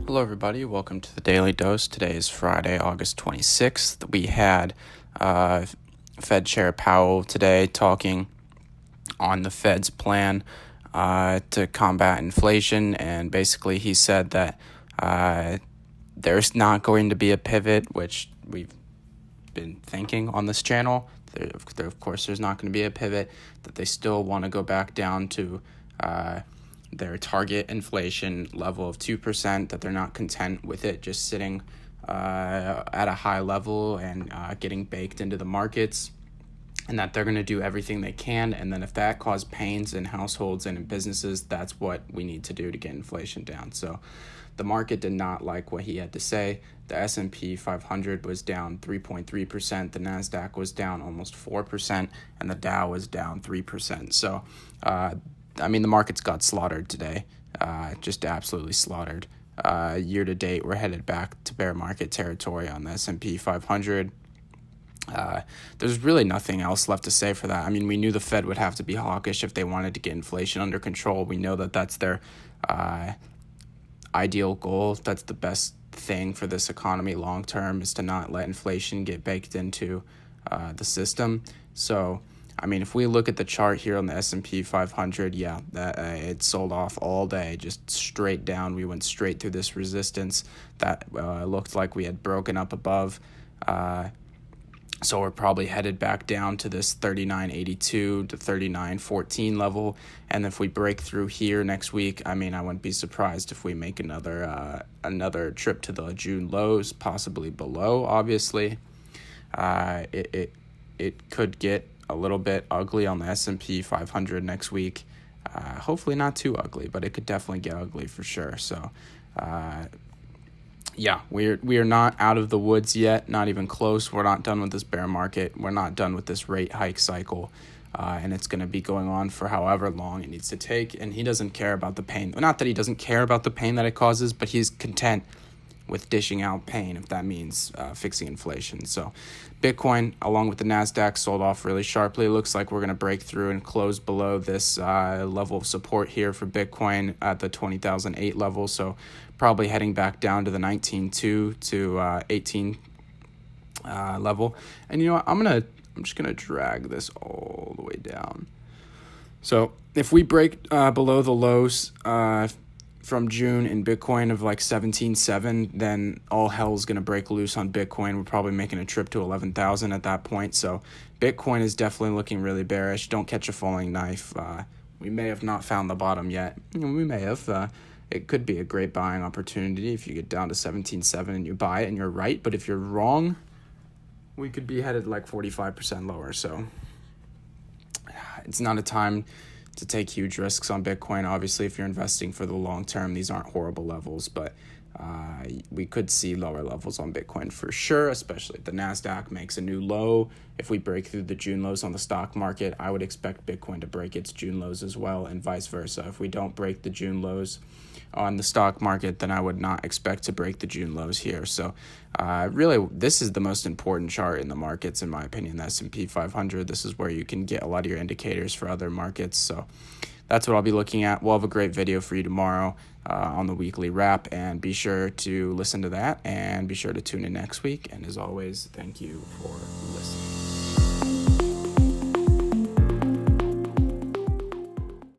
Hello, everybody. Welcome to the Daily Dose. Today is Friday, August 26th. We had Fed Chair Powell today talking on the Fed's plan to combat inflation, and basically he said that there's not going to be a pivot, which we've been thinking on this channel. Of course, there's not going to be a pivot, that they still want to go back down to their target inflation level of 2%, that they're not content with it just sitting at a high level and getting baked into the markets, and that they're going to do everything they can. And then if that causes pains in households and in businesses, that's what we need to do to get inflation down. So the market did not like what he had to say. The S&P 500 was down 3.3%. The NASDAQ was down almost 4%, and the Dow was down 3%. So the markets got slaughtered today, just absolutely slaughtered. Year to date, we're headed back to bear market territory on the S&P 500. There's really nothing else left to say for that. I mean, we knew the Fed would have to be hawkish if they wanted to get inflation under control. We know that that's their ideal goal. That's the best thing for this economy long term, is to not let inflation get baked into the system. So I mean, if we look at the chart here on the S&P 500, it sold off all day, just straight down. We went straight through this resistance that looked like we had broken up above. So we're probably headed back down to this 39.82 to 39.14 level. And if we break through here next week, I mean, I wouldn't be surprised if we make another trip to the June lows, possibly below, obviously. It could get a little bit ugly on the S&P 500 next week. Hopefully not too ugly, but it could definitely get ugly for sure. So, we are not out of the woods yet, not even close. We're not done with this bear market. We're not done with this rate hike cycle, and it's going to be going on for however long it needs to take. And he doesn't care about the pain. Not that he doesn't care about the pain that it causes, but he's content with dishing out pain if that means fixing inflation. So Bitcoin, along with the NASDAQ, sold off really sharply. It looks like we're going to break through and close below this level of support here for Bitcoin at the 20,008 level. So probably heading back down to the 19.2 to 18 level. And you know what? I'm just going to drag this all the way down. So if we break below the lows from June in Bitcoin of like 17.7, then all hell's going to break loose on Bitcoin. We're probably making a trip to 11,000 at that point. So Bitcoin is definitely looking really bearish. Don't catch a falling knife. We may have not found the bottom yet. We may have. It could be a great buying opportunity if you get down to 17.7 and you buy it and you're right. But if you're wrong, we could be headed like 45% lower. So it's not a time to take huge risks on Bitcoin. Obviously, if you're investing for the long term, these aren't horrible levels, but we could see lower levels on Bitcoin for sure, especially if the NASDAQ makes a new low. If we break through the June lows on the stock market, I would expect Bitcoin to break its June lows as well, and vice versa. If we don't break the June lows on the stock market, then I would not expect to break the June lows here. So really, this is the most important chart in the markets, in my opinion, the S&P 500. This is where you can get a lot of your indicators for other markets. So that's what I'll be looking at. We'll have a great video for you tomorrow on the weekly wrap, and be sure to listen to that, and be sure to tune in next week. And as always, thank you for listening.